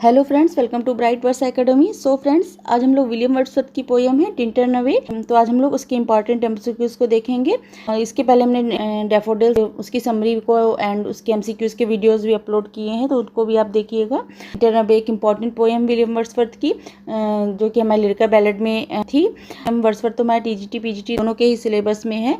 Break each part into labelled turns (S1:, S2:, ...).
S1: Hello friends, welcome to Bright Words Academy. So friends, आज हम लोग विलियम वर्ड्सवर्थ की पोयम है टिंटन अवे। तो आज हम लोग उसके इंपॉर्टेंट एमसीक्यूज को देखेंगे। इसके पहले हमने डैफोडिल्स उसकी समरी को एंड उसके एमसीक्यूज के वीडियोस भी अपलोड किए हैं, तो उनको भी आप देखिएगा। टिंटन अवे एक इंपॉर्टेंट पोयम विलियम वर्ड्सवर्थ की, जो कि हमारे लिरिकल बैलेड में थी। वर्ड्सवर्थ तो हमारे टीजीटी पीजीटी दोनों के ही सिलेबस में है,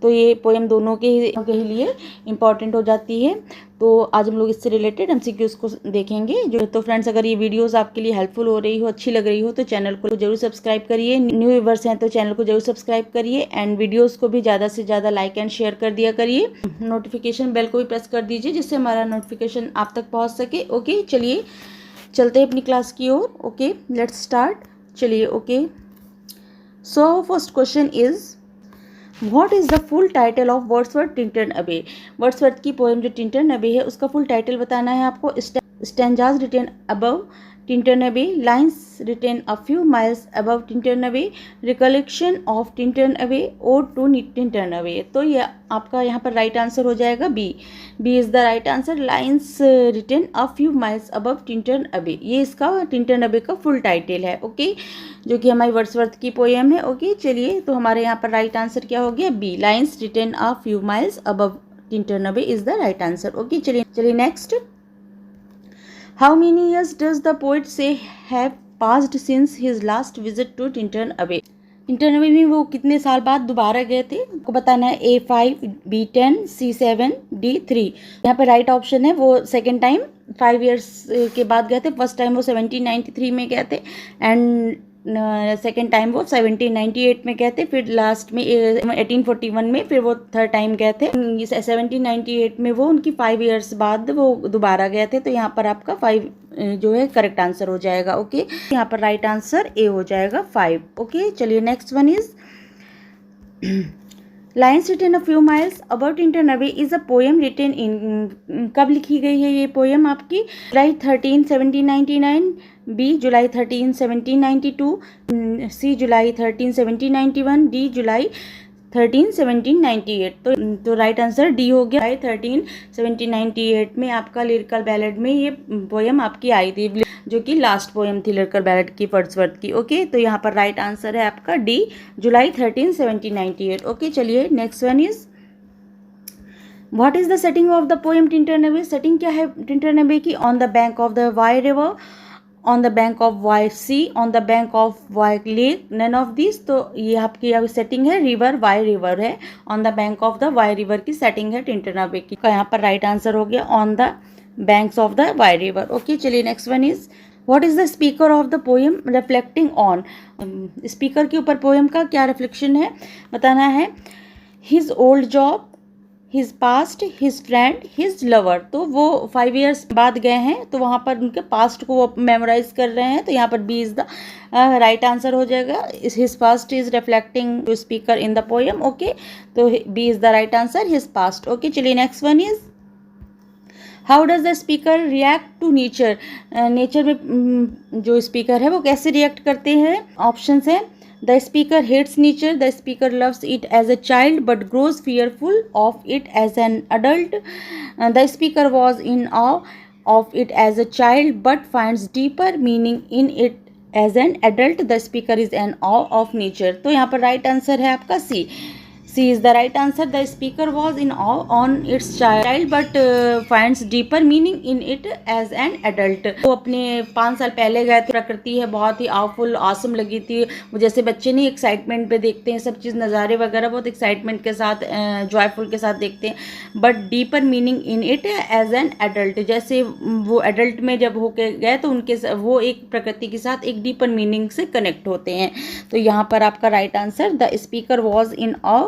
S1: तो ये पोयम दोनों के ही लिए इम्पॉर्टेंट हो जाती है। तो आज हम लोग इससे रिलेटेड एमसीक्यूज को देखेंगे। जो तो फ्रेंड्स, अगर ये वीडियोस आपके लिए हेल्पफुल हो रही हो, अच्छी लग रही हो, तो चैनल को जरूर सब्सक्राइब करिए। न्यू व्यूअर्स हैं तो चैनल को जरूर सब्सक्राइब करिए एंड वीडियोस को भी ज़्यादा से ज़्यादा लाइक एंड शेयर कर दिया करिए। नोटिफिकेशन बेल को भी प्रेस कर दीजिए, जिससे हमारा नोटिफिकेशन आप तक पहुँच सके। ओके, चलिए चलते हैं अपनी क्लास की ओर। Okay, let's start. चलिए, okay. So first question is, what is the full title of Wordsworth Tintern Abbey. Wordsworth की पोएम जो टिंटन अवे है, उसका फुल टाइटल बताना है आपको। Stanzas written above Tintern Abbey, lines written a few miles above Tintern Abbey, recollection of Tintern Abbey, ode to Tintern Abbey. तो ये आपका यहाँ पर राइट आंसर हो जाएगा B. B is the right answer. Lines written a few miles above Tintern Abbey, ये इसका Tintern Abbey का फुल टाइटल है। ओके, जो कि हमारी वर्ड्सवर्थ की पोएम है। ओके, चलिए, तो हमारे यहाँ पर राइट आंसर क्या हो गया? B. Lines written a few miles above Tintern Abbey is the right answer. Okay, चलिए next. How many years does the poet say have passed since his last visit to Tintern Abbey. Tintern Abbey में वो कितने साल बाद दोबारा गए थे, आपको बताना है। A5, B10, C7, D3। यहाँ पे राइट ऑप्शन है, वो सेकेंड टाइम 5 ईयर्स के बाद गए थे। फर्स्ट टाइम वो 1793 में गए थे एंड सेकेंड टाइम वो 1798 में गए थे। फिर लास्ट में 1841 में फिर वो थर्ड टाइम गए थे। 1798 में वो उनकी 5 ईयर्स बाद वो दोबारा गए थे। तो यहाँ पर आपका 5 जो है करेक्ट आंसर हो जाएगा। ओके, यहाँ पर राइट आंसर ए हो जाएगा 5। ओके, चलिए next one is, lines written a few miles about Tintern Abbey is a poem written in, कब लिखी गई है ये पोएम आपकी? July 13, 1799, B July 13, 1792, C July 13, 1791, D July 13, 1798। तो राइट आंसर डी हो गया। जुलाई 13, 1798 में आपका लिरिकल बैलेड में ये पोएम आपकी आई थी, जो कि लास्ट पोएम थी लिरिकल बैलेड की वर्ड्सवर्थ की। ओके, तो यहाँ पर राइट आंसर है आपका डी, जुलाई 13, 1798। ओके, चलिए next one is, what is the setting of the poem Tintern Abbey. Setting क्या है टिंटन अवे की? On the bank of the Wye river, on the bank of Wye sea, on the bank of Wye lake, none of this. तो ये आपकी setting है river, Wye river है। On the bank of the Wye river की setting है Tintern Abbey की। यहाँ पर राइट आंसर हो गया on the banks of the Wye river. Okay, चलिए next one is, what is the speaker of the poem reflecting on. Speaker के ऊपर पोएम का क्या रिफ्लेक्शन है बताना है। His old job, his past, his friend, his lover. तो वो 5 ईयर्स बाद गए हैं, तो वहाँ पर उनके पास्ट को वो मेमोराइज कर रहे हैं। तो यहाँ पर B is the right answer हो जाएगा। His past is reflecting to speaker in the poem. Okay, तो B is the right answer, his past. Okay, चलिए next one is, how does the speaker react to nature. Nature में जो speaker है वो कैसे react करते हैं? Options हैं, the speaker hates nature, the speaker loves it as a child but grows fearful of it as an adult, the speaker was in awe of it as a child but finds deeper meaning in it as an adult, the speaker is an awe of nature. तो यहाँ पर right answer है आपका सी। C is the right answer. The speaker was in awe on its child but finds deeper meaning in it as an adult. वो अपने 5 साल पहले गए थे, प्रकृति है बहुत ही आवफुल आसम लगी थी। वो जैसे बच्चे नहीं एक्साइटमेंट पे देखते हैं सब चीज़, नज़ारे वगैरह बहुत एक्साइटमेंट के साथ, जॉयफुल के साथ देखते हैं, but deeper meaning in it as an adult. जैसे वो एडल्ट में जब होके गए तो उनके वो एक प्रकृति के साथ एक डीपर मीनिंग से कनेक्ट होते हैं। तो यहाँ पर आपका right answer, the speaker was in awe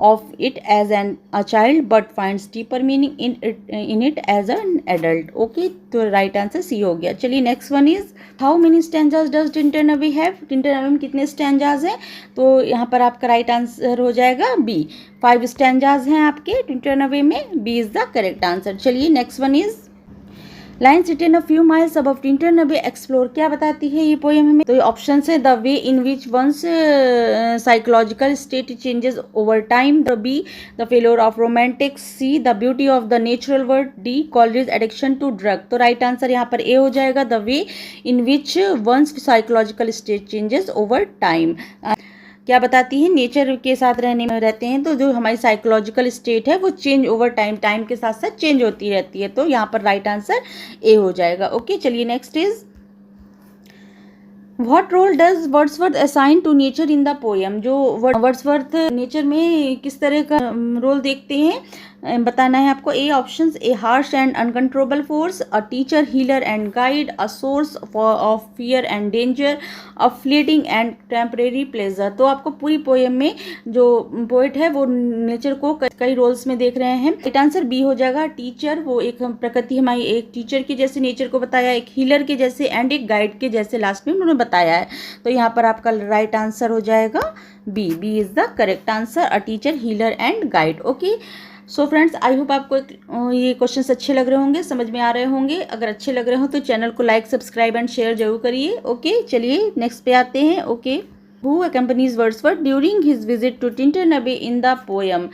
S1: of it as a child but finds deeper meaning in it as an adult. Okay, तो right answer C हो गया। चलिए next one is, how many stanzas does Tintern away have। Tintern Abbey में कितने stanzas हैं? तो यहाँ पर आपका राइट आंसर हो जाएगा B। 5 स्टैंजाज हैं आपके टिंटन अवे में। B is the correct answer। चलिए next one is, lines written a few miles above Tintern Abbey explore, क्या बताती है ये पोएम हमें? तो ऑप्शन है the way in which one's psychological state changes over time, the B the failure of romantic, C the beauty of the natural world, D Coleridge addiction to drug. तो right answer यहाँ पर A हो जाएगा, the way in which one's psychological state changes over time. क्या बताती है? Nature के साथ रहते हैं तो जो हमारी साइकोलॉजिकल स्टेट है वो चेंज ओवर टाइम के साथ साथ चेंज होती रहती है। तो यहाँ पर राइट आंसर ए हो जाएगा। ओके, चलिए next is what role does Wordsworth assign to nature in the poem. जो वर्ड्सवर्थ नेचर में किस तरह का रोल देखते हैं बताना है आपको। A options, A harsh and uncontrollable force, a teacher healer and guide, a source of fear and danger, a fleeting and temporary pleasure. तो आपको पूरी पोएम में जो पोएट है वो नेचर को कई रोल्स में देख रहे हैं। राइट आंसर बी हो जाएगा, टीचर। वो एक प्रकृति हमारी एक टीचर के जैसे नेचर को बताया, एक हीलर के जैसे एंड एक गाइड के जैसे लास्ट में उन्होंने बताया है। तो यहाँ पर आपका राइट आंसर हो जाएगा B is the correct answer, a teacher healer and guide. Okay, so friends, I hope आपको ये क्वेश्चंस अच्छे लग रहे होंगे, समझ में आ रहे होंगे। अगर अच्छे लग रहे हो तो चैनल को लाइक, सब्सक्राइब एंड शेयर जरूर करिए। ओके, चलिए नेक्स्ट पे आते हैं। Okay, who accompanies Wordsworth during his visit to Tintern Abbey in the poem.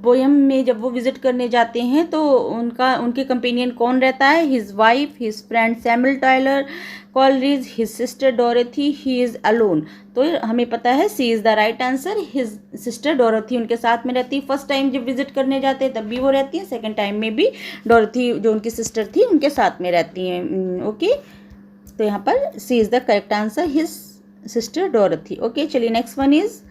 S1: Poem में जब वो विजिट करने जाते हैं तो उनके कंपेनियन कौन रहता है? His wife, his friend Samuel Taylor Coleridge, his sister Dorothy, he is alone. तो हमें पता है C is the right answer, his sister Dorothy उनके साथ में रहती है। फर्स्ट टाइम जब विजिट करने जाते हैं तब भी वो रहती है, सेकेंड टाइम में भी डोरेथी जो उनकी सिस्टर थी उनके साथ में रहती हैं। ओके, तो यहाँ पर C is the correct answer, his sister Dorothy. Okay, चलिए next one is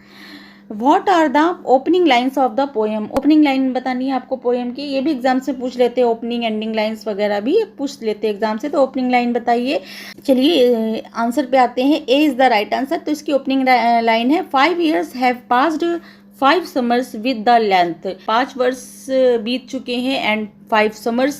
S1: what are the opening lines of the poem. Opening line बतानी है आपको पोएम की। ये भी एग्जाम से पूछ लेते हैं, ओपनिंग एंडिंग लाइन्स वगैरह भी पूछ लेते हैं एग्जाम से। तो ओपनिंग लाइन बताइए। चलिए आंसर पे आते हैं। ए इज द राइट आंसर। तो इसकी ओपनिंग लाइन है 5 years have passed 5 summers with the length. 5 वर्ष बीत चुके हैं एंड 5 summers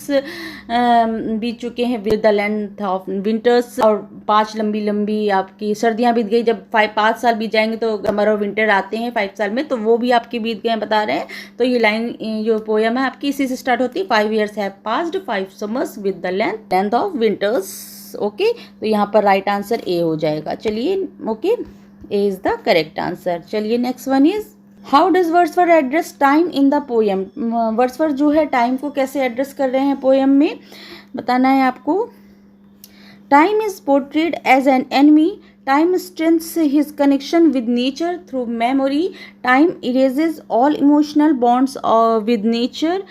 S1: बीत चुके हैं with the length of winters. और 5 लंबी आपकी सर्दियां बीत गई। जब 5 साल बीत जाएंगे तो समर और विंटर आते हैं 5 साल में, तो वो भी आपके बीत गए बता रहे हैं। तो ये लाइन जो पोएम है आपकी इसी से स्टार्ट होती है, 5 years have passed 5 summers with the length of winters. Okay, तो यहाँ पर राइट आंसर ए हो जाएगा। चलिए, okay, A is the correct answer. चलिए next one is how does Wordsworth address time in the poem. Wordsworth जो है time को कैसे एड्रेस कर रहे हैं पोएम में बताना है आपको। Time is portrayed as an enemy, time strengthens his connection with nature through memory, time erases all emotional bonds with nature,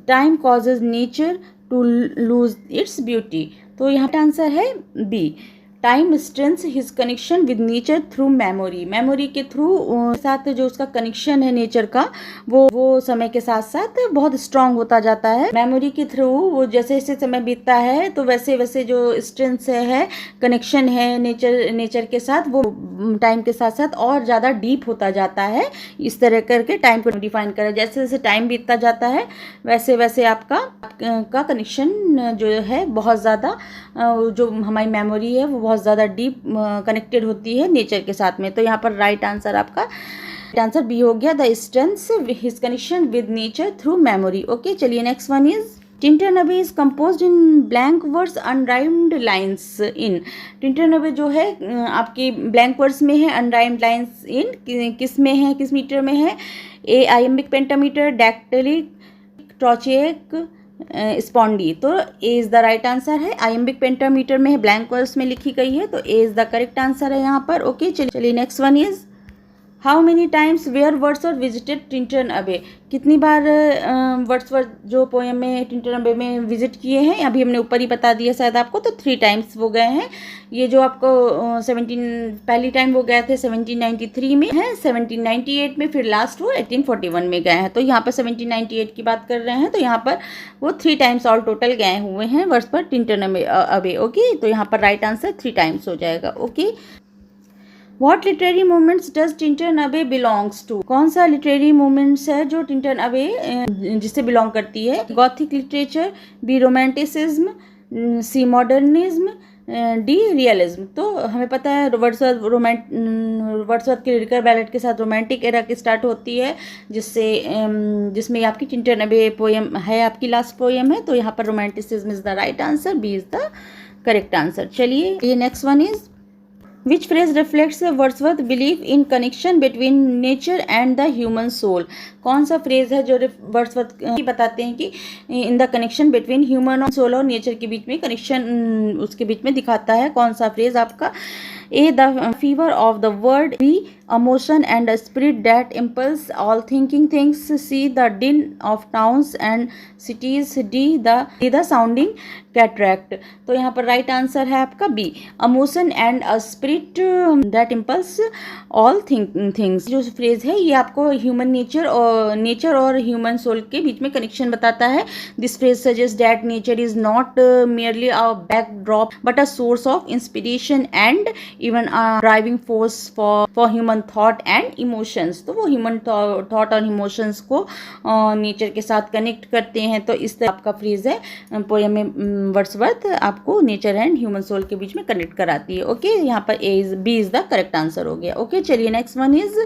S1: time causes nature to lose its beauty. तो यहाँ का आंसर है B, time strengthens his connection with nature through memory. Memory के थ्रू साथ जो उसका connection है नेचर का वो समय के साथ साथ बहुत स्ट्रांग होता जाता है। मेमोरी के थ्रू वो जैसे जैसे समय बीतता है तो वैसे वैसे जो स्ट्रेंथ है कनेक्शन है नेचर के साथ वो टाइम के साथ साथ और ज़्यादा डीप होता जाता है। इस तरह करके टाइम को डिफाइन करें। जैसे जैसे टाइम बीतता जाता है वैसे वैसे आपका कनेक्शन जो है बहुत ज़्यादा जो हमारी मेमोरी है वो बहुत ज़्यादा डीप कनेक्टेड होती है नेचर के साथ में। तो यहाँ पर राइट आंसर आपका आंसर बी हो गया, the strengths his connection with nature through memory. Okay, चलिए नेक्स्ट वन इज टिंटन अबे is composed in blank words unrhymed lines in. Tintern अबे जो है आपकी ब्लैंक वर्ड्स में है, अनराइम्ड लाइन्स इन किस में है, किस मीटर में है? A iambic pentameter, dactylic, trochaic, spondee. तो A is the right answer है, आइम्बिक पेंटामीटर में है, ब्लैंक वर्ड्स में लिखी गई है, तो A is the correct answer है यहाँ पर। ओके, चलिए next one is how many times were Wordsworth visited Tintern Abbey. कितनी बार वर्ड्सवर्थ जो पोएम में टिंटन अबे में विजिट किए हैं, अभी हमने ऊपर ही बता दिया शायद आपको, तो 3 times वो गए हैं। ये जो आपको 17 पहली टाइम वो गए थे 1793 में है, 1798 में, फिर लास्ट वो 1841 में गए हैं। तो यहाँ पर 1798 की बात कर रहे हैं, तो यहाँ पर वो 3 times ऑल टोटल गए हुए हैं वर्ड्सवर्थ टिंटन अबे। ओके, तो यहाँ पर राइट आंसर 3 times हो जाएगा। Okay, What literary movements does Tintern अबे belongs to? कौन सा लिटरेरी मूवमेंट्स है जो टिंटन अबे जिससे बिलोंग करती है? गॉथिक लिटरेचर, बी रोमांटिसिज्म, सी मॉडर्निज्म, डी रियलिज्म। तो हमें पता है वर्ड्सवर्थ की लिरिकल बैलेट के साथ रोमांटिक एरा की स्टार्ट होती है, जिसमें आपकी टिंटन अबे पोएम है, आपकी लास्ट पोएम है। तो यहाँ पर romanticism is the right answer, B is the correct answer. चलिए ये next one is Which phrase reflects Wordsworth belief in connection between nature and the human soul? कौन सा फ्रेज है जो वर्ड्सवर्थ बताते हैं कि in the connection between human soul और नेचर के बीच में कनेक्शन उसके बीच में दिखाता है? कौन सा फ्रेज आपका? A the fever of the world, B a motion and a spirit that impels all thinking things, C the din of towns and cities, D the sounding cataract। तो यहाँ पर राइट आंसर है आपका B, a motion and a spirit that impels all things। जो phrase है ये आपको human nature और ह्यूमन सोल के बीच में कनेक्शन बताता है। This phrase suggest that nature is not merely a backdrop but a source of inspiration and even a driving force for human thought and emotions. तो वो ह्यूमन थॉट और emotions को nature के साथ कनेक्ट करते हैं। तो इस तरह आपका फ्रेज है पोएम में वर्ड्सवर्थ आपको नेचर एंड ह्यूमन सोल के बीच में कनेक्ट कराती है। ओके, यहाँ पर B is the correct answer हो गया। ओके, चलिए next one is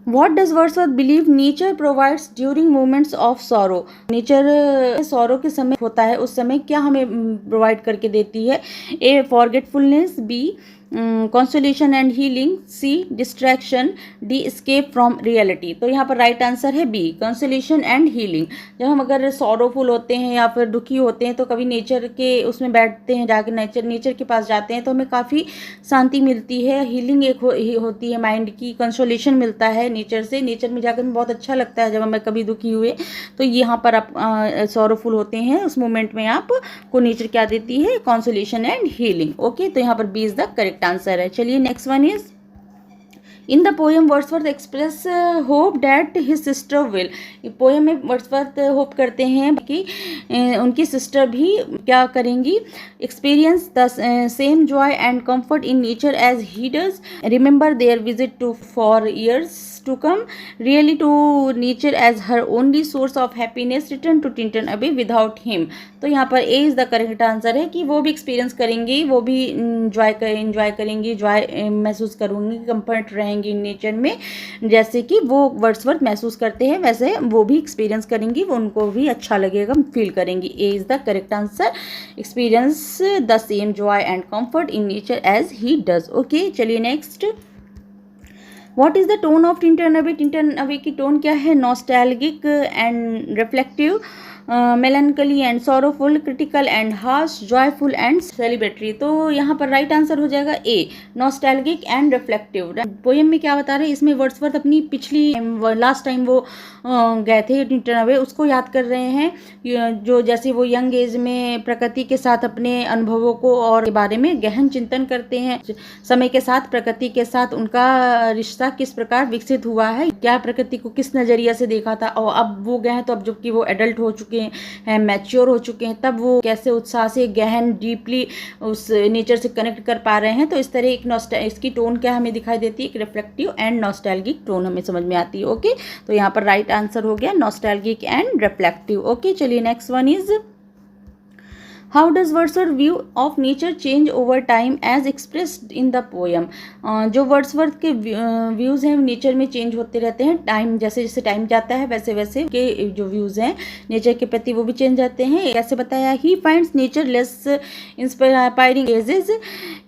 S1: What does Wordsworth believe nature provides during moments of sorrow? Nature sorrow के समय होता है, उस समय क्या हमें प्रोवाइड करके देती है? A forgetfulness, B consolation and healing, C distraction, D escape from reality. तो यहाँ पर राइट आंसर है बी, कंसोलेशन एंड हीलिंग। जब हम अगर सॉरोफुल होते हैं या फिर दुखी होते हैं तो कभी नेचर के उसमें बैठते हैं, जाकर नेचर के पास जाते हैं तो हमें काफ़ी शांति मिलती है, हीलिंग एक होती है माइंड की, कंसोलेशन मिलता है नेचर से। नेचर में जाकर बहुत अच्छा लगता है जब हमें कभी दुखी हुए। तो यहाँ पर आप सॉरोफुल होते हैं, उस मोमेंट में आपको नेचर क्या देती है? Consolation and healing. ओके, तो यहाँ पर B is the correct answer है। चलिए next one is in the poem Wordsworth express hope that his sister will. Poem में वर्ड्सवर्थ होप करते हैं कि उनकी सिस्टर भी क्या करेंगी? Experience the same joy and comfort in nature as he does, remember their visit to for years to come, really to nature as her only source of happiness, return to Tintin Abbey without him। तो यहाँ पर A is the correct answer है कि वो भी experience करेंगी, वो भी इंजॉय करेंगी, जॉय महसूस करूँगी, कंफर्ट रहेंगी नेचर में, जैसे कि वो वर्ड्सवर्थ महसूस करते हैं वैसे वो भी एक्सपीरियंस करेंगी, वो उनको भी अच्छा लगेगा, फील करेंगी। A is the correct answer, experience the same joy and comfort in nature as he does. Okay, चलिए next what is the tone of Tintern Abbey? Tintern Abbey की टोन क्या है? Nostalgic and reflective, melancholy and sorrowful, critical and harsh, joyful and celebratory. तो यहाँ पर right answer हो जाएगा A, nostalgic and reflective. Poem में क्या बता रहे हैं? इसमें वर्ड्सवर्थ अपनी पिछली लास्ट टाइम वो गए थे टिंटन अबे, उसको याद कर रहे हैं, जो जैसे वो यंग एज में प्रकृति के साथ अपने अनुभवों को और के बारे में गहन चिंतन करते हैं। समय के साथ प्रकृति के साथ उनका रिश्ता किस प्रकार विकसित हुआ है, क्या प्रकृति को किस नज़रिया से देखा था, और अब वो गए हैं तो अब जबकि वो एडल्ट हो चुके हैं, मैच्योर हो चुके हैं, तब वो कैसे उत्साह से गहन डीपली उस नेचर से कनेक्ट कर पा रहे हैं। तो इस तरह एक इसकी टोन क्या हमें दिखाई देती है? एक रिफ्लेक्टिव एंड नॉस्टैल्जिक टोन हमें समझ में आती है। ओके, तो यहाँ पर राइट आंसर हो गया नॉस्टैल्जिक एंड रिफ्लेक्टिव। ओके, चलिए next one is how does Wordsworth view of nature change over time as expressed in the poem? जो वर्ड्सवर्थ के व्यूज़ हैं नेचर में चेंज होते रहते हैं, टाइम जैसे जैसे टाइम जाता है वैसे वैसे के जो व्यूज़ हैं नेचर के प्रति वो भी चेंज जाते हैं। कैसे बताया? He finds nature less inspiring ages,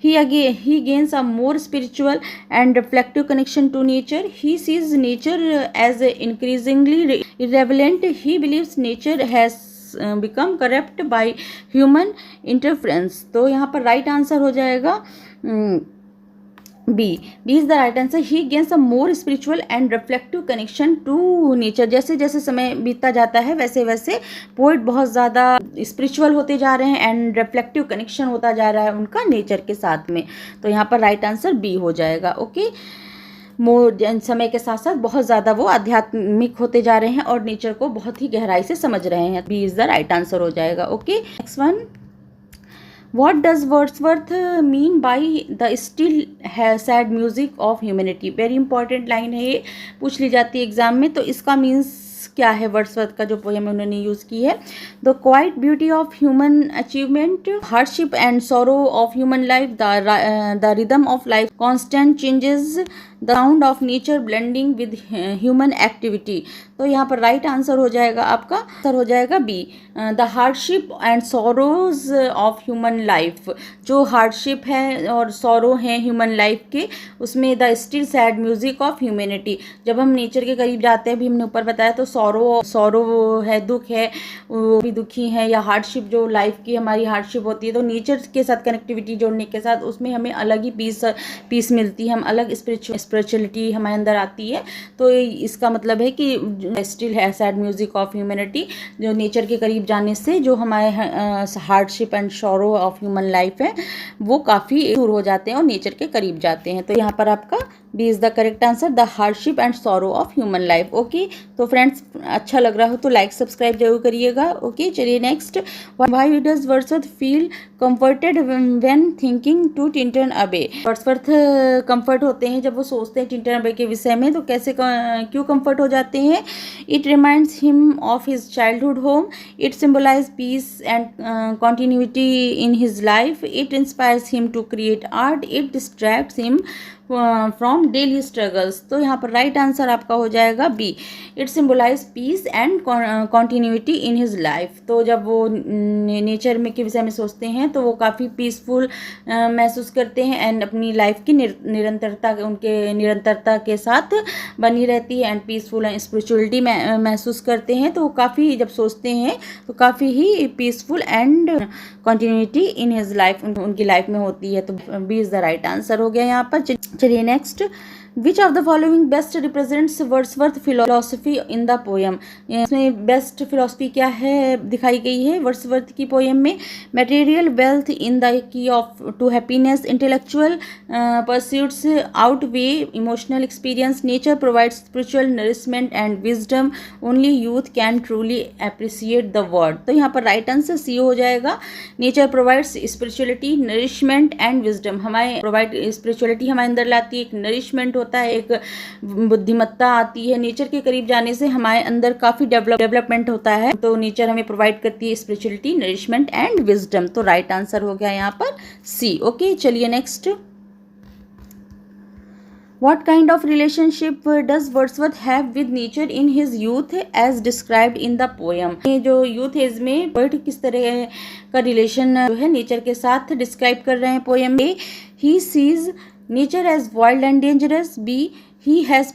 S1: he gains a more spiritual and reflective connection to nature, he sees nature as increasingly irrelevant, he believes nature has become corrupt by human interference। तो यहाँ पर right answer हो जाएगा B is the right answer. He gains a more spiritual and reflective connection to nature. जैसे जैसे समय बीतता जाता है वैसे वैसे पोइट बहुत ज़्यादा स्पिरिचुअल होते जा रहे हैं एंड रिफ्लेक्टिव कनेक्शन होता जा रहा है उनका नेचर के साथ में। तो यहाँ पर राइट आंसर बी हो जाएगा। ओके, समय के साथ साथ बहुत ज़्यादा वो आध्यात्मिक होते जा रहे हैं और नेचर को बहुत ही गहराई से समझ रहे हैं। B is the right answer हो जाएगा। Okay, next one what does Wordsworth mean by the still sad music of humanity? Very important line है ये, पूछ ली जाती है एग्जाम में। तो इसका मीन्स क्या है वर्ड्सवर्थ का जो पोएम उन्होंने यूज़ की है। The quite beauty of human achievement, hardship and sorrow of human life, the rhythm of life, constant changes, the sound of nature blending with human activity. तो यहाँ पर राइट आंसर हो जाएगा आपका, आंसर हो जाएगा B, the hardship and sorrows of human life. जो hardship है और सॉरो हैं ह्यूमन लाइफ के, उसमें the still sad music of humanity. जब हम नेचर के करीब जाते हैं, भी हमने ऊपर बताया, तो सॉरो है, दुख है, वो भी दुखी है, या हार्डशिप जो लाइफ की हमारी हार्डशिप होती है, तो नेचर के साथ कनेक्टिविटी जोड़ने के साथ उसमें हमें अलग ही पीस मिलती है, हम अलग स्पिरिचुअलिटी हमारे अंदर आती है। तो इसका मतलब है कि स्टिल है सैड म्यूजिक ऑफ ह्यूमैनिटी, जो नेचर के करीब जाने से जो हमारे hardship and sorrow of human life है वो काफ़ी दूर हो जाते हैं और नेचर के करीब जाते हैं। तो यहाँ पर आपका B is the correct answer, the hardship and sorrow of human life. Okay, तो फ्रेंड्स अच्छा लग रहा हो तो लाइक सब्सक्राइब जरूर करिएगा। ओके, चलिए next, why does Wordsworth feel comforted when thinking to Tintern Abbey. Wordsworth comfort होते हैं जब वो सोचते हैं टिंटन अबे के विषय में, तो कैसे क्यों कंफर्ट हो जाते हैं। It reminds him of his childhood home, it symbolise peace and continuity in his life, it inspires him to create art, it distracts him from daily struggles. तो यहाँ पर राइट आंसर आपका हो जाएगा B, it symbolise peace and continuity in his life. तो जब वो nature में के विषय में सोचते हैं तो वो काफ़ी पीसफुल महसूस करते हैं एंड अपनी लाइफ की निरंतरता के साथ बनी रहती है एंड पीसफुल एंड स्पिरिचुअलिटी महसूस करते हैं। तो वो काफ़ी जब सोचते हैं तो काफ़ी ही peaceful and continuity in his life उनकी लाइफ में होती है। तो B is the right answer हो गया यहाँ पर। चलिए next, which of the following best represents Wordsworth philosophy in the poem. इसमें बेस्ट फिलोसफी क्या है दिखाई गई है वर्ड्सवर्थ की पोएम में। Material wealth in the key of to happiness, intellectual pursuits outweigh emotional experience, nature provides spiritual nourishment and wisdom, only youth can truly appreciate the word. तो यहाँ पर राइट आंसर सी हो जाएगा, nature provides spirituality, nourishment and wisdom. हमारे provide spirituality हमारे अंदर लाती है, एक नरिशमेंट होता है, एक बुद्धिमत्ता आती है। नेचर के करीब जाने से हमारे अंदर काफ़ी डेवलपमेंट होता है। तो नेचर हमें प्रोवाइड करती है स्पिरिचुअलिटी, नरिशमेंट एंड विजडम। तो राइट आंसर हो गया यहाँ पर सी। ओके, चलिए next, What kind of relationship does Wordsworth have with nature in his youth as described in the poem? ये जो यूथ एज में पोएट किस तरह का रिलेशन जो है नेचर के साथ डिस्क्राइब कर रहे हैं पोएम में। He sees nature as wild and dangerous. B, he has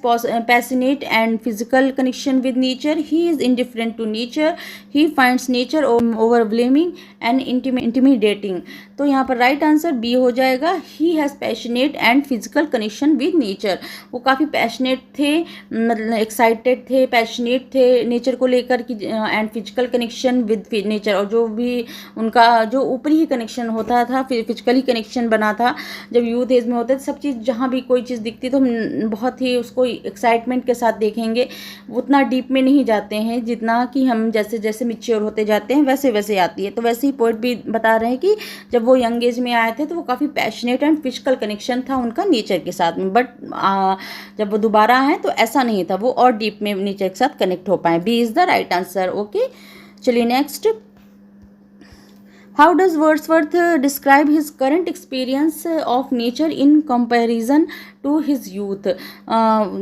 S1: passionate and physical connection with nature. He is indifferent to nature. He finds nature overwhelming and intimidating. तो यहाँ पर राइट आंसर बी हो जाएगा, he has passionate and physical connection with nature. वो काफ़ी passionate थे, मतलब excited थे, पैशनेट थे नेचर को लेकर कि and physical connection with nature. और जो भी उनका जो ऊपरी ही कनेक्शन होता था, फिजिकली कनेक्शन बना था जब यूथ एज में होते थे। सब चीज़ जहाँ भी कोई चीज़ दिखती तो हम बहुत ही उसको एक्साइटमेंट के साथ देखेंगे, उतना डीप में नहीं जाते हैं जितना कि हम जैसे जैसे मैच्योर होते जाते हैं वैसे वैसे आती है। तो वैसे ही पोएट भी बता रहे हैं कि जब वो यंग एज में आए थे तो वो काफ़ी पैशनेट एंड फिजिकल कनेक्शन था उनका नेचर के साथ में, बट जब वो दोबारा आए तो ऐसा नहीं था, वो और डीप में नेचर के साथ कनेक्ट हो पाए। B is the right answer. Okay, चलिए next, how does Wordsworth describe his current experience of nature in comparison to his youth.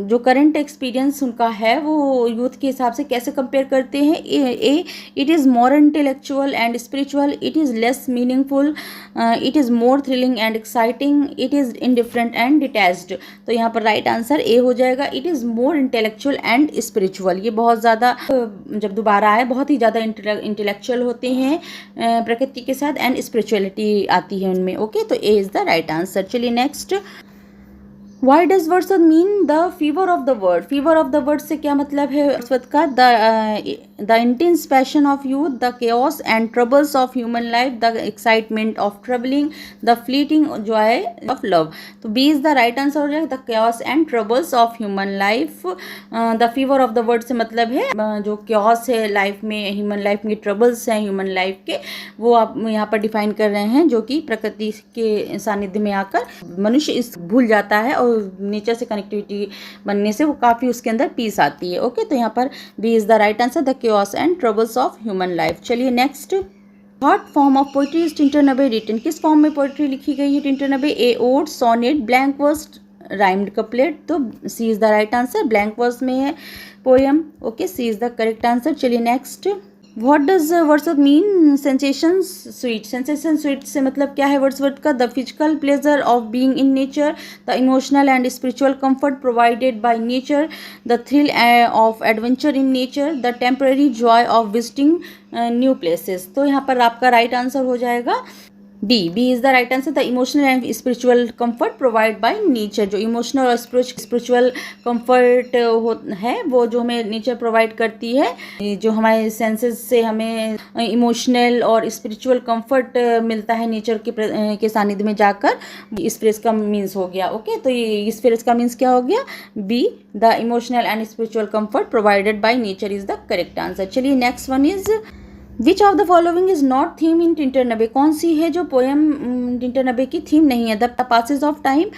S1: जो करंट एक्सपीरियंस उनका है वो यूथ के हिसाब से कैसे कंपेयर करते हैं। A, it is more intellectual and spiritual, it is less meaningful, it is more thrilling and exciting, it is indifferent and detached. तो यहाँ पर राइट आंसर ए हो जाएगा, it is more intellectual and spiritual. ये बहुत ज़्यादा जब दोबारा आए बहुत ही ज़्यादा इंटेलेक्चुअल होते हैं प्रकृति के साथ एंड स्पिरिचुअलिटी आती है उनमें। ओके, तो ए इज़ द राइट आंसर। चलिए next, Why does Wordsworth mean the fever of the word? Fever of the word से क्या मतलब है वर्ड्सवर्थ का। the intense passion of youth, the chaos and troubles of human life, the excitement of traveling, the fleeting joy of love. तो B is the right answer हो जाएगा, the chaos and troubles of human life. the fever of the word से मतलब है जो chaos है life में, human life में ट्रबल्स हैं ह्यूमन लाइफ के, वो आप यहाँ पर डिफाइन कर रहे हैं, जो कि प्रकृति के सानिध्य में आकर मनुष्य इस भूल जाता है और नेचर से कनेक्टिविटी बनने से वो काफ़ी उसके अंदर पीस आती है। ओके, तो यहाँ पर B is the right answer, the chaos and troubles of human life. चलिए next, what form of poetry is Tintern Abbey written, किस फॉर्म में पोइट्री लिखी गई है Tintern Abbey? A ode, sonnet, blank verse, rhymed couplet. तो C is the right answer, blank verse में है poem. Okay, C is the correct answer. चलिए next, what does Wordsworth mean sensation sweet, sensation sweet से मतलब क्या है Wordsworth का? The physical pleasure of being in nature, the emotional and spiritual comfort provided by nature, the thrill of adventure in nature, the temporary joy of visiting new places. तो यहाँ पर आपका right answer हो जाएगा B is the right answer, the emotional and spiritual comfort provide by nature. जो emotional और spiritual comfort है वो जो हमें नेचर प्रोवाइड करती है, जो हमारे सेंसेस से हमें इमोशनल और स्पिरिचुअल कंफर्ट मिलता है नेचर के सानिध्य में जाकर, इस फ्रेज का मीन्स हो गया। ओके, तो ये इस फ्रेज का मीन्स क्या हो गया? B, the emotional and spiritual comfort provided by nature is the correct answer. चलिए next one is, which of the following is not theme in Tintern Abbey, कौन सी है जो पोएम टिंटर नबे की थीम नहीं है? The passage of time,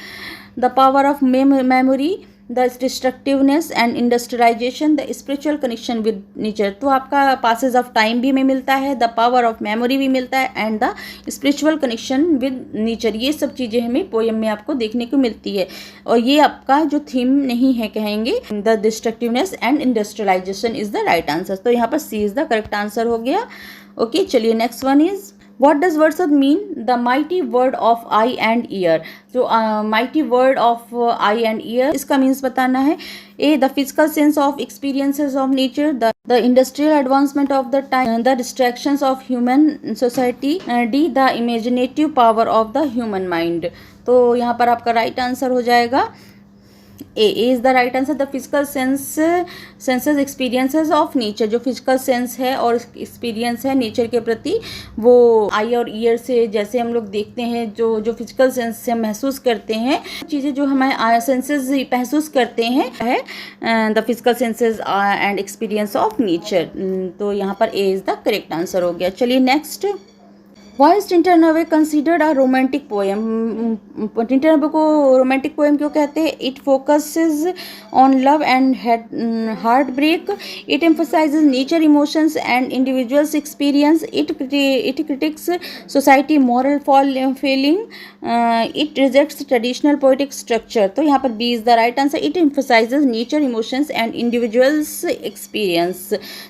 S1: the power of memory, the destructiveness and industrialisation, the spiritual connection with nature. तो आपका Passage of time भी में मिलता है, द पावर ऑफ मेमोरी भी मिलता है and the spiritual connection with nature. ये सब चीज़ें हमें पोएम में आपको देखने को मिलती है, और ये आपका जो थीम नहीं है कहेंगे the destructiveness and industrialisation is the right answer. तो यहाँ पर C is the correct answer हो गया। ओके, चलिए next one is, what does wordsworth mean? The mighty word of eye and ear। जो mighty word of eye and ear, इसका means बताना है। A, the physical sense of experiences of nature, the industrial advancement of the time, the distractions of human society, D, the imaginative power of the human mind। तो यहाँ पर आपका right answer हो जाएगा A is the right answer, the physical senses experiences of nature. जो physical sense है और experience है नेचर के प्रति, वो आई और ईयर से जैसे हम लोग देखते हैं, जो फिजिकल सेंस से हम महसूस करते हैं चीज़ें, जो हमारे सेंसेस महसूस करते हैं है the physical senses and experience of nature. तो यहाँ पर A is the correct answer हो गया। चलिए next, Why is Tinter Nave considered a romantic poem? Tintern Abbey को रोमांटिक पोएम क्यों कहते हैं? It focuses on love and heart break, it emphasises nature emotions and individuals experience, it critics society moral failing, it rejects traditional poetic structure. तो यहाँ पर B is the right answer, it emphasises nature emotions and individuals experience.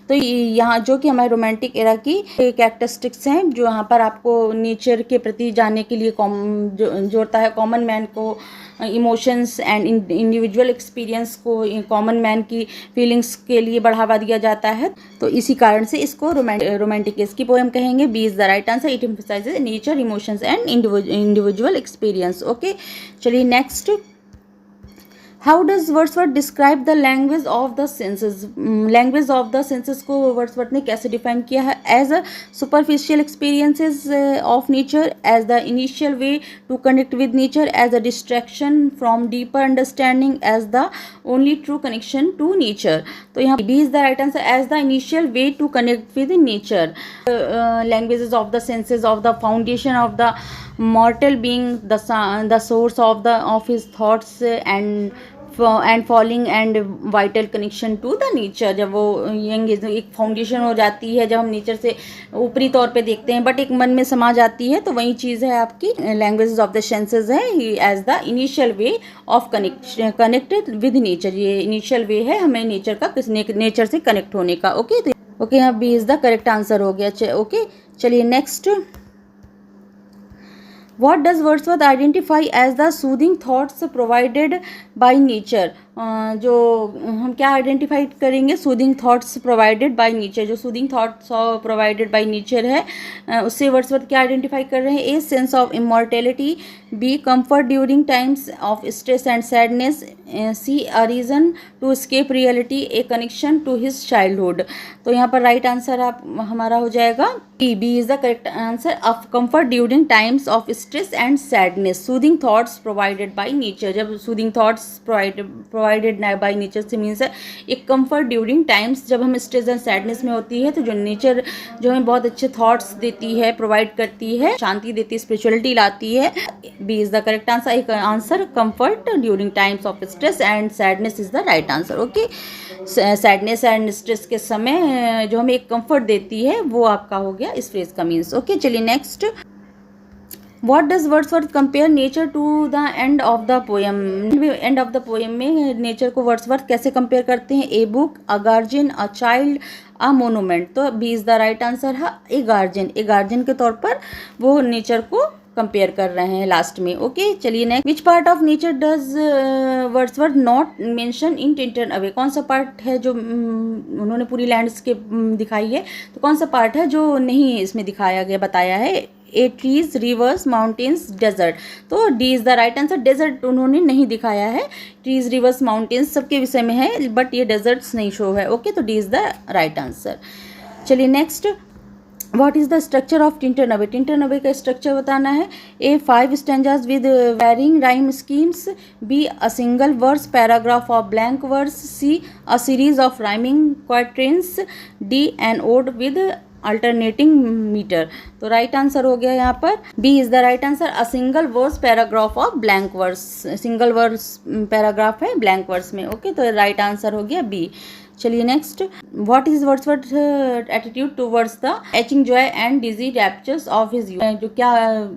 S1: तो यहाँ जो कि हमारे romantic era की characteristics हैं, जो यहाँ पर आपको नेचर के प्रति जानने के लिए जोड़ता है, कॉमन मैन को इमोशंस एंड इंडिविजुअल एक्सपीरियंस को कॉमन मैन की फीलिंग्स के लिए बढ़ावा दिया जाता है। तो इसी कारण से इसको रोमांटिक इसकी पोएम कहेंगे। B is the right answer, it emphasises nature emotions and individual experience. Okay, चलिए next, how does Wordsworth describe the language of the senses? Language of the senses को वर्ड्सवर्थ ने कैसे डिफाइन किया है? As a superficial experiences of nature, as the initial way to connect with nature, as a distraction from deeper understanding, as the only true connection to nature. तो यहाँ B is the right answer, as the initial way to connect with nature. Languages of the senses of the foundation of the mortal being, the source of his thoughts and falling and vital connection to the nature। जब वो एक foundation हो जाती है, जब हम nature से ऊपरी तौर पे देखते हैं बट एक मन में समा जाती है, तो वही चीज़ है आपकी लैंग्वेजेस ऑफ द सेंसेस है, as the initial way of connected with nature. ये इनिशियल वे है हमें नेचर का, नेचर से कनेक्ट होने का। ओके, ओके, यहाँ B is the correct answer हो गया। ओके, चलिए next, What does Wordsworth identify as the soothing thoughts provided by nature? जो हम क्या आइडेंटिफाई करेंगे? Soothing thoughts provided by nature. जो soothing thoughts provided by nature है, उससे वर्ड्सवर्थ क्या आइडेंटिफाई कर रहे हैं? A, sense of immortality, B, comfort during times of stress and sadness, C, a reason to escape reality, A, connection to his childhood. तो यहाँ पर राइट आंसर हमारा हो जाएगा B is the correct answer, of comfort during times of stress and sadness, soothing thoughts provided by nature. जब soothing thoughts provide provided by nature से means है एक कंफर्ट ड्यूरिंग टाइम्स जब हम स्ट्रेस एंड सैडनेस में होती है, तो जो नेचर जो हमें बहुत अच्छे थॉट्स देती है, प्रोवाइड करती है, शांति देती है, स्पिरिचुअलिटी लाती है। B is the correct answer. एक answer comfort during times of stress and sadness is the right answer. Okay, sadness and stress के समय जो हमें एक कंफर्ट देती है वो आपका हो गया इस फ्रेज का मीन्स। ओके, चलिए next. What does Wordsworth compare nature to the end of the poem? End of the poem में नेचर को वर्ड्सवर्थ कैसे कंपेयर करते हैं? A book, a guardian, a child, a monument. तो B is the right answer है a guardian. A guardian के तौर पर वो नेचर को कंपेयर कर रहे हैं लास्ट में। ओके, चलिए next. Which part of nature does Wordsworth not mention in Tintern away? कौन सा पार्ट है जो उन्होंने पूरी लैंडस्केप दिखाई है, तो कौन सा पार्ट है जो नहीं इसमें दिखाया गया, बताया है? A trees, rivers, mountains, desert. तो D is the right answer. Desert उन्होंने नहीं दिखाया है, ट्रीज, रिवर्स, माउंटेन्स सबके विषय में है, बट ये डेजर्ट्स नहीं शो है। ओके, तो D is the right answer. चलिए next. What is the structure of Tintern Abbey? Tintern Abbey का स्ट्रक्चर बताना है। A 5 stanzas with varying rhyme schemes, B a single verse paragraph of blank verse, C a series of rhyming quatrains, D an ode with alternating meter. तो right answer हो गया यहाँ पर B is the right answer. A single verse paragraph of blank verse, single verse paragraph है blank verse में। Okay, तो right answer हो गया बी। चलिए next. What is Wordsworth attitude towards the aching joy and dizzy raptures of his youth? जो क्या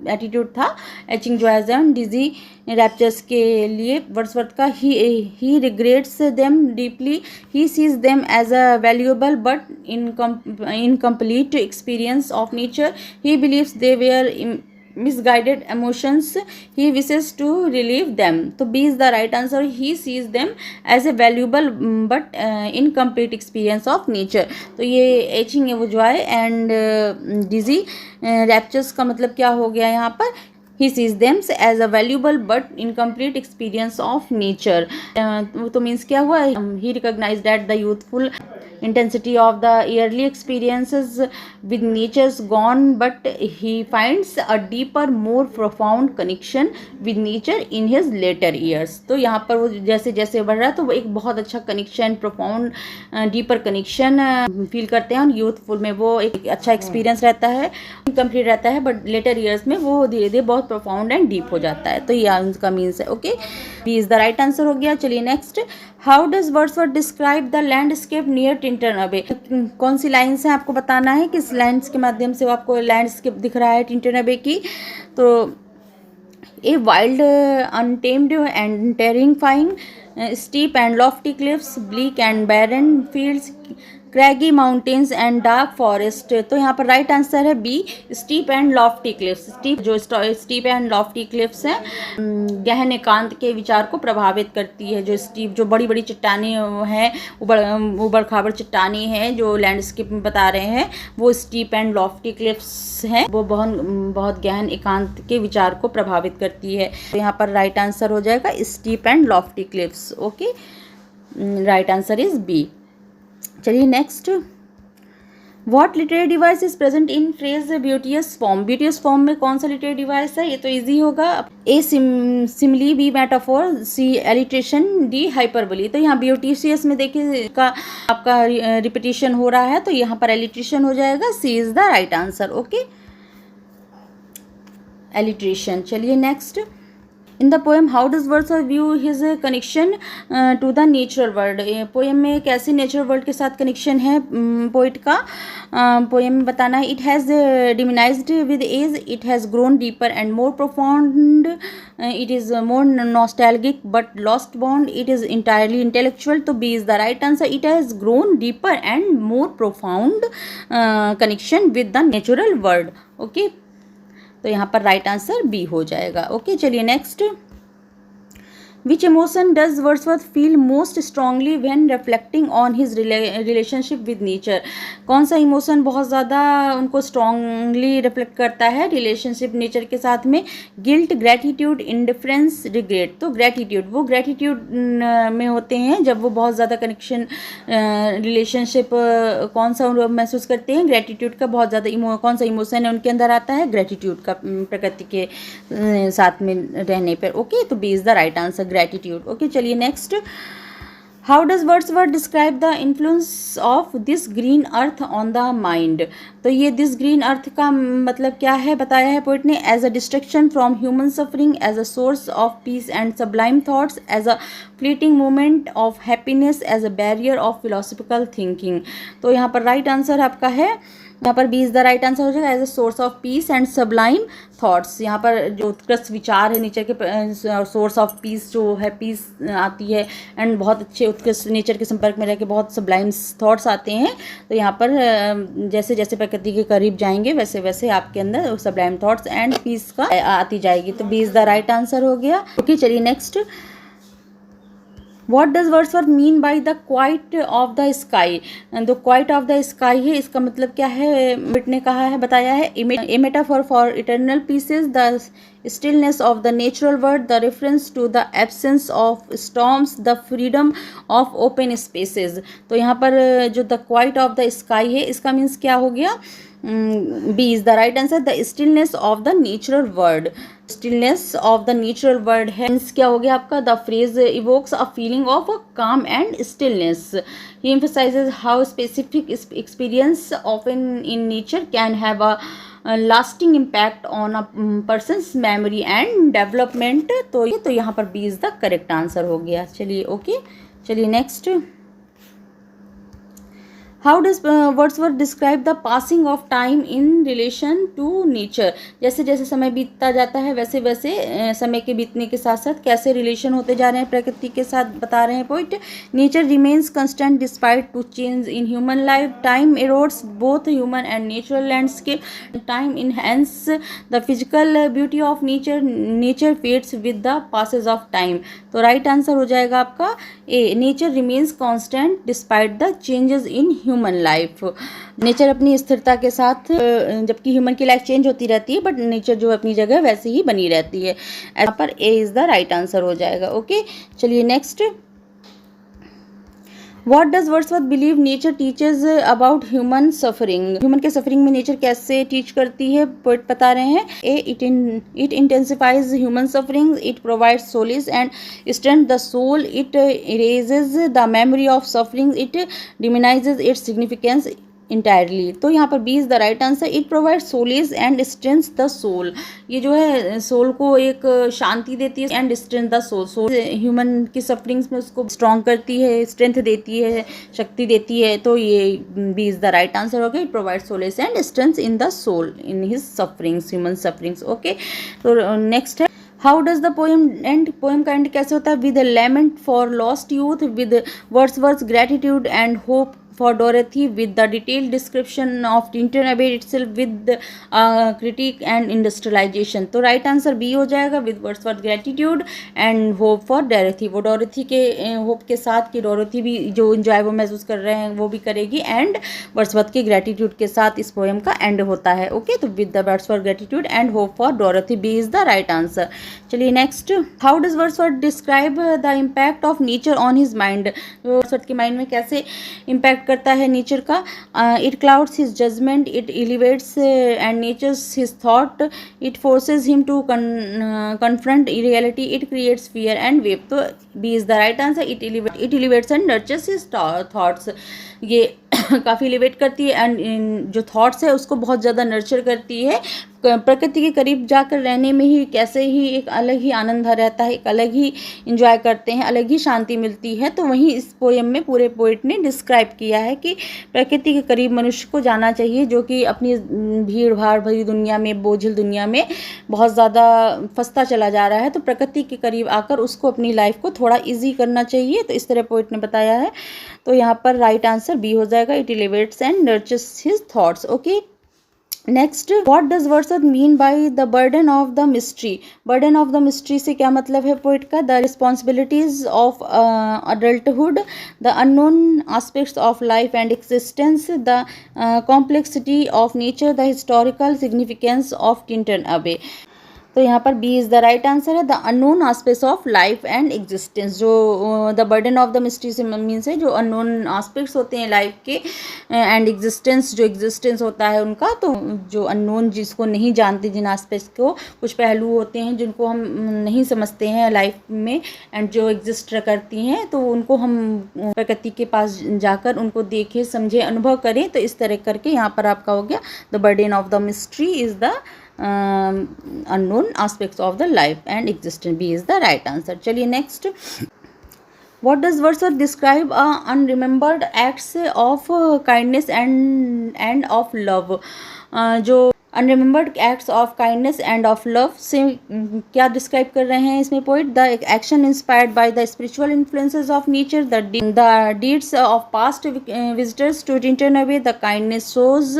S1: attitude था aching joys and dizzy raptures के लिए वर्ड्सवर्थ का? He regrets them deeply, he sees them as a valuable but incomplete experience of nature, he believes they were misguided emotions, he wishes to relieve them. तो B is the right answer. He sees them as a valuable but incomplete experience of nature. तो ये etching है वो Joy and dizzy raptures का मतलब क्या हो गया यहाँ पर? He sees them as a valuable but incomplete experience of nature. तो मीन्स क्या हुआ? He recognized that the youthful intensity of the early experiences with nature's gone, but he finds a deeper, more profound connection with nature in his later years. तो यहाँ पर वो जैसे जैसे बढ़ रहा है तो वो एक बहुत अच्छा connection, profound deeper connection feel करते हैं। और यूथफुल में वो एक अच्छा एक्सपीरियंस रहता है, इनकम्प्लीट रहता है, बट लेटर ईयर्स में वो धीरे धीरे बहुत प्रोफाउंड एंड डीप हो जाता है। तो ये उनका मीन्स है। Okay, B is the right answer हो गया। चलिए next. How does Wordsworth describe the landscape near Tintern Abbey? कौन सी लाइन्स हैं आपको बताना है, किस लाइन्स के माध्यम से आपको लैंडस्केप दिख रहा है टिंटरनवे की? तो A wild untamed and terrifying, steep and lofty cliffs, bleak and barren fields, craggy mountains and dark forest. तो यहाँ पर राइट आंसर है B, steep and lofty cliffs. Steep and lofty cliffs हैं गहन एकांत के विचार को प्रभावित करती है। जो स्टीप, जो बड़ी बड़ी चट्टानें हैं, उबड़ खाबड़ चट्टानें हैं जो लैंडस्केप में बता रहे हैं, वो स्टीप एंड लॉफ्टी क्लिफ्स हैं। वो बहुत गहन एकांत के विचार को प्रभावित करती है। तो यहाँ पर राइट आंसर हो जाएगा steep and lofty cliffs. Okay, right answer is B. चलिए next. What literary device is present in phrase beauteous form? Beauteous form में कौन सा लिटरेरी डिवाइस है? ये तो इजी होगा। ए सिमिली, बी मेटाफोर, सी एलिट्रेशन, डी हाइपरबोली। तो यहाँ ब्यूटिशियस में देखिए का आपका रिपीटिशन हो रहा है, तो यहाँ पर एलिट्रेशन हो जाएगा। C is the right answer. Okay, alliteration. चलिए next. In the poem how does Wordsworth view his connection to the natural world? Poem में कैसे नेचुरल वर्ल्ड के साथ कनेक्शन है पोइट का? पोएम में बताना है। It has diminished with age, it has grown deeper and more profound, it is more nostalgic but lost bond, it is entirely intellectual. तो B is the right answer. It has grown deeper and more profound connection with the natural world. Okay, तो यहाँ पर right answer B हो जाएगा। Okay, चलिए next. Which emotion does Wordsworth feel most strongly when reflecting on his relationship with nature? कौन सा emotion बहुत ज़्यादा उनको स्ट्रांगली रिफ्लेक्ट करता है रिलेशनशिप नेचर के साथ में? Guilt, gratitude, indifference, regret. तो ग्रेटिट्यूड, वो ग्रेटिट्यूड में होते हैं जब वो बहुत ज़्यादा कनेक्शन रिलेशनशिप कौन सा महसूस करते हैं? ग्रेटिट्यूड का बहुत ज़्यादा कौन सा इमोशन है उनके अंदर आता है? ग्रेटिट्यूड का, प्रकृति के साथ में रहने पर। ओके, तो B is the right answer. Gratitude. Okay, चलिए next. How does Wordsworth describe the influence of this green earth on the mind. तो ये दिस ग्रीन अर्थ का मतलब क्या है बताया है पोइट ने। As a distraction from human suffering, as a source of peace and sublime thoughts, as a fleeting moment of happiness, as a barrier of philosophical thinking. तो यहाँ पर राइट आंसर आपका है, यहाँ पर B is the right answer हो जाएगा। As a source of peace and sublime thoughts, यहाँ पर जो उत्कृष्ट विचार है नेचर के, सोर्स ऑफ पीस जो है, पीस आती है, एंड बहुत अच्छे उत्कृष्ट नेचर के संपर्क में रह के बहुत सबलाइम थॉट्स आते हैं। तो यहाँ पर जैसे जैसे प्रकृति के करीब जाएंगे वैसे वैसे आपके अंदर सबलाइम थॉट्स एंड पीस का आती जाएगी। तो B is the right answer हो गया। ओके, चलिए next. What does Wordsworth mean by the quiet of the sky? The quiet of the sky है, इसका मतलब क्या है बिट ने कहा है, बताया है। A metaphor for eternal pieces, the stillness of the natural world, the reference to the absence of storms, the freedom of open spaces। तो यहाँ पर जो the quiet of the sky है इसका मीन्स क्या हो गया। B is the right answer. The stillness of the natural world, stillness of the natural world है क्या हो गया आपका। The phrase evokes a feeling of calm and stillness. He emphasizes how specific experience often in nature can have a lasting impact on a person's memory and development। तो यहाँ पर B is the correct answer हो गया। चलिए okay, चलिए next. How does Wordsworth describe the passing of time in relation to nature. जैसे जैसे समय बीतता जाता है वैसे वैसे समय के बीतने के साथ साथ कैसे रिलेशन होते जा रहे हैं प्रकृति के साथ बता रहे हैं poet. Nature remains constant despite to change in human life, time erodes both human and natural landscape, time enhances the physical beauty of nature, nature fades with the passage of time. तो right answer हो जाएगा आपका A, nature remains constant despite the changes in human life. Nature अपनी स्थिरता के साथ, जबकि human की लाइफ चेंज होती रहती है बट नेचर जो अपनी जगह वैसे ही बनी रहती है। यहाँ पर A is the right answer हो जाएगा। ओके, चलिए next. What does Wordsworth believe nature teaches about human suffering? Human के सफरिंग में नेचर कैसे टीच करती है पोइट बता रहे हैं। A, it intensifies human suffering, it provides solace and strength the soul, it erases the memory of suffering, it diminishes its significance entirely. तो यहाँ पर B is the right answer. It provide solace and strength the soul, ये जो है soul को एक शांति देती है and strength the soul, soul human की सफरिंग्स में उसको स्ट्रॉन्ग करती है, स्ट्रेंथ देती है, शक्ति देती है। तो ये B is the right answer हो गया। It provide solace and strength in the soul in his sufferings, human sufferings. Okay, तो नेक्स्ट है। How does the poem end, poem का एंड कैसे होता है। With lament for lost youth, with Wordsworth gratitude and hope for Dorothy, with the detailed description of Tintin Abbey itself, with critique and industrialization। तो right answer B हो जाएगा। with Wordsworth gratitude and hope for Dorothy, वो डोरेथी के hope के साथ कि डोरेथी भी जो इंजॉय वो महसूस कर रहे हैं वो भी करेगी, एंड वर्ड्सवर्थ के ग्रेटिट्यूड के साथ इस पोएम का एंड होता है। ओके, तो with the Wordsworth gratitude and hope for Dorothy, B is the right answer. चलिए next. How does Wordsworth describe the impact of nature on his mind. Wordsworth के माइंड में कैसे इम्पैक्ट करता है नेचर का। It clouds his judgment, it elevates and nurtures his thought, it forces him to confront reality, it creates fear and awe. तो B is the right answer. It elevates and nurtures his thoughts, ये काफ़ी elevate करती है and जो thoughts है उसको बहुत ज़्यादा नर्चर करती है। प्रकृति के करीब जाकर रहने में ही कैसे ही एक अलग ही आनंद रहता है, एक अलग ही इंजॉय करते हैं, अलग ही शांति मिलती है। तो वहीं इस पोएम में पूरे पोइट ने डिस्क्राइब किया है कि प्रकृति के करीब मनुष्य को जाना चाहिए, जो कि अपनी भीड़ भाड़ भरी दुनिया में, बोझिल दुनिया में बहुत ज़्यादा फंसता चला जा रहा है। तो प्रकृति के करीब आकर उसको अपनी लाइफ को थोड़ा ईजी करना चाहिए। तो इस तरह पोइट ने बताया है। तो यहाँ पर राइट आंसर बी हो जाएगा। It elevates and nurtures his thoughts. Okay, next. What does Wordsworth mean by the burden of the mystery. Burden of the mystery से क्या मतलब है पोइट का। The responsibilities of adulthood, the unknown aspects of life and existence, the complexity of nature, the historical significance of Tintern Abbey. तो यहाँ पर B is the right answer है। The unknown aspects of life and existence, जो the burden of the mystery से means है जो unknown aspects होते हैं लाइफ के, एंड एग्जिस्टेंस जो एग्जिस्टेंस होता है उनका, तो जो अननोन जिसको नहीं जानते, जिन आस्पेक्ट्स को, कुछ पहलू होते हैं जिनको हम नहीं समझते हैं लाइफ में एंड जो एग्जिस्ट करती हैं, तो उनको हम प्रकृति के पास जाकर उनको देखें, समझें, अनुभव करें। तो इस तरह करके यहाँ पर आपका हो गया the burden of the mystery is the unknown aspects of the life and existence. B is the right answer. चलिए next, what does Wordsworth describe unremembered acts of kindness and of love? जो unremembered acts of kindness and of love से क्या describe कर रहे हैं इसमें poet? The action inspired by the spiritual influences of nature, the deeds of past visitors to Tintern Abbey, the kindness shows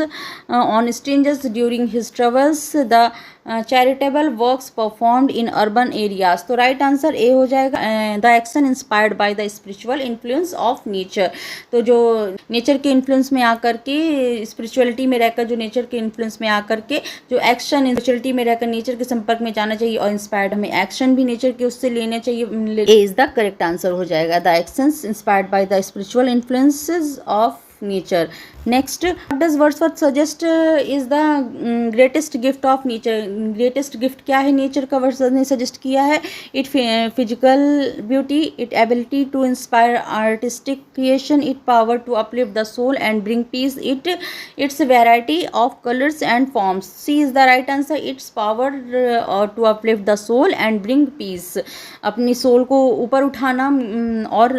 S1: on strangers during his travels, the charitable works performed in urban areas. तो right answer A हो जाएगा, the action inspired by the spiritual influence of nature. तो जो nature के influence में आकर के, spirituality में रहकर जो नेचर के इन्फ्लुएंस में आकर के जो एक्शन, स्पिरिचुअलिटी में रहकर नेचर के संपर्क में जाना चाहिए, और इंस्पायर्ड हमें एक्शन भी नेचर के उससे लेने चाहिए। A is the correct answer हो जाएगा, the actions inspired by the spiritual influences of nature. Next, what does Wordsworth suggest is the greatest gift of nature? Greatest gift क्या है नेचर का? वर्ड्सवर्थ ने सजेस्ट किया है it physical beauty, it ability to inspire artistic creation, it power to uplift the soul and bring peace, its variety of colours and forms. C is the right answer, its power to uplift the soul and bring peace. अपनी soul को ऊपर उठाना और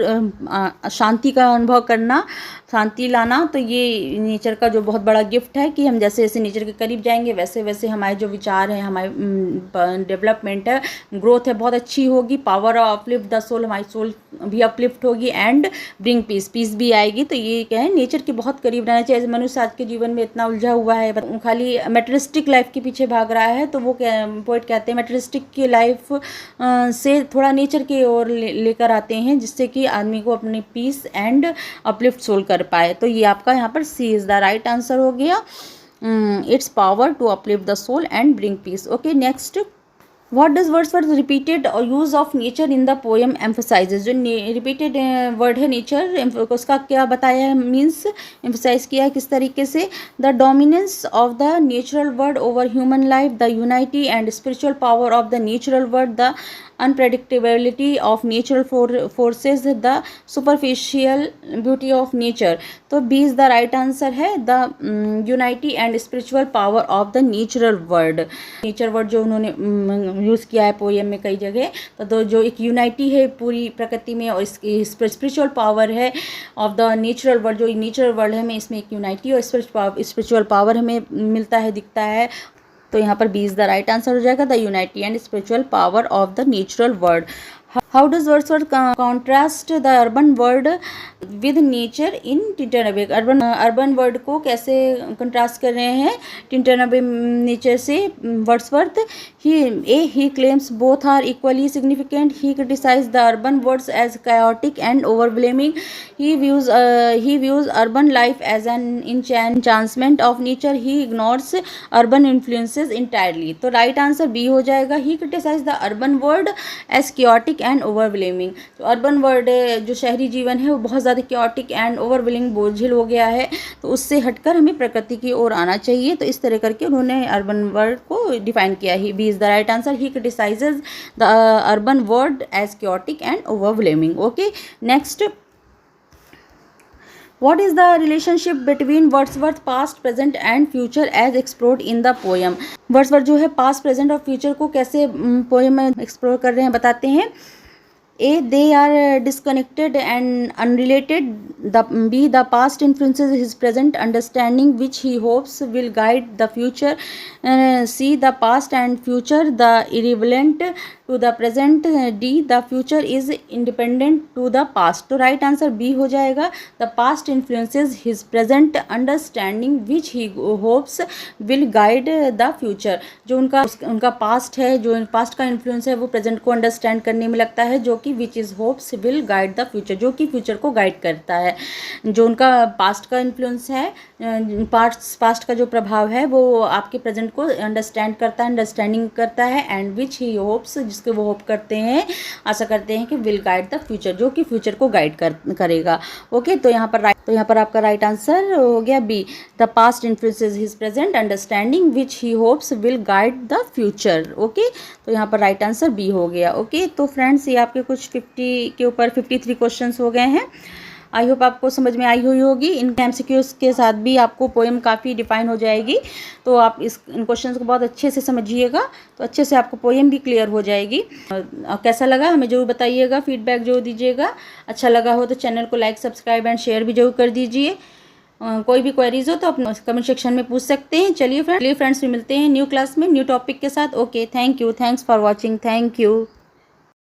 S1: शांति का अनुभव करना, शांति लाना, तो ये नेचर का जो बहुत बड़ा गिफ्ट है कि हम जैसे जैसे नेचर के करीब जाएंगे वैसे वैसे हमारे जो विचार हैं, हमारे डेवलपमेंट है, ग्रोथ है, बहुत अच्छी होगी। Power of uplift the soul, हमारी सोल भी अपलिफ्ट होगी, एंड ब्रिंग पीस, पीस भी आएगी। तो ये क्या है, नेचर के बहुत करीब रहना चाहिए। मनुष्य आज के जीवन में इतना उलझा हुआ है, खाली मेटेरियलिस्टिक लाइफ के पीछे भाग रहा है, तो वो पोइट कहते हैं मेटेरियलिस्टिक की लाइफ से थोड़ा नेचर की ओर लेकर आते हैं, जिससे कि आदमी को अपनी पीस एंड अपलिफ्ट सोल कर पाए। तो ये आपका यहाँ पर C is the right answer हो गया, its power to uplift the soul and bring peace. Okay next, What does Wordsworth repeated use of nature in the poem emphasizes? जो repeated word है nature, उसका क्या बताया है, मीन्स emphasize किया है किस तरीके से? The dominance of the natural world over human life, the unity and spiritual power of the natural world, the unpredictability of natural forces, the superficial beauty of nature. तो B is the right answer है, the unity and spiritual power of the natural world. nature word जो उन्होंने use किया है poem में कई जगह, तो जो एक यूनाइटी है पूरी प्रकृति में, और इसकी स्पिरिचुअल पावर है ऑफ द नेचुरल वर्ल्ड, जो नेचुरल वर्ल्ड है, में इसमें एक यूनाइटी और स्पिरिचुअल पावर हमें मिलता है, दिखता है। तो यहाँ पर B is the right answer हो जाएगा, the unity and spiritual power of the natural world. How does Wordsworth contrast the urban world with nature in Tintern अबे? अर्बन वर्ल्ड को कैसे कंट्रास्ट कर रहे हैं टिंटन अबे नेचर से Wordsworth? he claims both are equally significant. He criticizes the urban world as chaotic and overwhelming. He views urban life as an enchantment of nature. He ignores urban influences entirely. तो right answer B हो जाएगा, he criticizes the urban world as chaotic and overwhelming. तो urban world जो शहरी जीवन है वो बहुत ज़्यादा क्योटिक एंड ओवरवेलिंग, बोझिल हो गया है, तो उससे हटकर हमें प्रकृति की ओर आना चाहिए। तो इस तरह करके उन्होंने अर्बन वर्ल्ड को डिफाइन किया ही। B is the right answer, he criticises the urban world as chaotic and overwhelming. Okay next, What is the relationship between Wordsworth past, present and future as explored in the poem? Wordsworth जो है past, present और future को कैसे poem में explore कर रहे हैं बताते हैं। A, they are disconnected and unrelated. B, the past influences his present understanding, which he hopes will guide the future. C, the past and future, the irrelevant to the present, D the future is independent to the past. तो right answer B हो जाएगा, the past influences his present understanding which he hopes will guide the future. जो उनका past है, जो past का influence है वो प्रेजेंट को अंडरस्टैंड करने में लगता है, जो कि which is hopes will guide the future, जो कि फ्यूचर को गाइड करता है। जो उनका पास्ट का इन्फ्लुएंस है, पास्ट का जो प्रभाव है वो आपके प्रेजेंट को अंडरस्टैंड करता है, अंडरस्टैंडिंग करता है, एंड विच ही होप्स, जिसके वो होप करते हैं, आशा करते हैं कि विल गाइड द फ्यूचर, जो कि फ्यूचर को गाइड करेगा। ओके, तो यहाँ पर आपका राइट आंसर हो गया B, the past influences his present understanding which he hopes will guide the future. Okay, तो यहाँ पर राइट आंसर बी हो गया। ओके, तो फ्रेंड्स ये आपके कुछ 50 के ऊपर 53 क्वेश्चंस हो गए हैं। आई होप आपको समझ में आई हुई होगी। इन MCQs के साथ भी आपको पोएम काफ़ी डिफाइन हो जाएगी, तो आप इन क्वेश्चंस को बहुत अच्छे से समझिएगा, तो अच्छे से आपको पोएम भी क्लियर हो जाएगी। कैसा लगा हमें ज़रूर बताइएगा, फीडबैक जरूर दीजिएगा। अच्छा लगा हो तो चैनल को लाइक, सब्सक्राइब एंड शेयर भी जरूर कर दीजिए। कोई भी क्वेरीज हो तो आप कमेंट सेक्शन में पूछ सकते हैं। चलिए फ्रेंड्स, फिर मिलते हैं न्यू क्लास में न्यू टॉपिक के साथ। Okay, thank you, thanks for watching, thank you.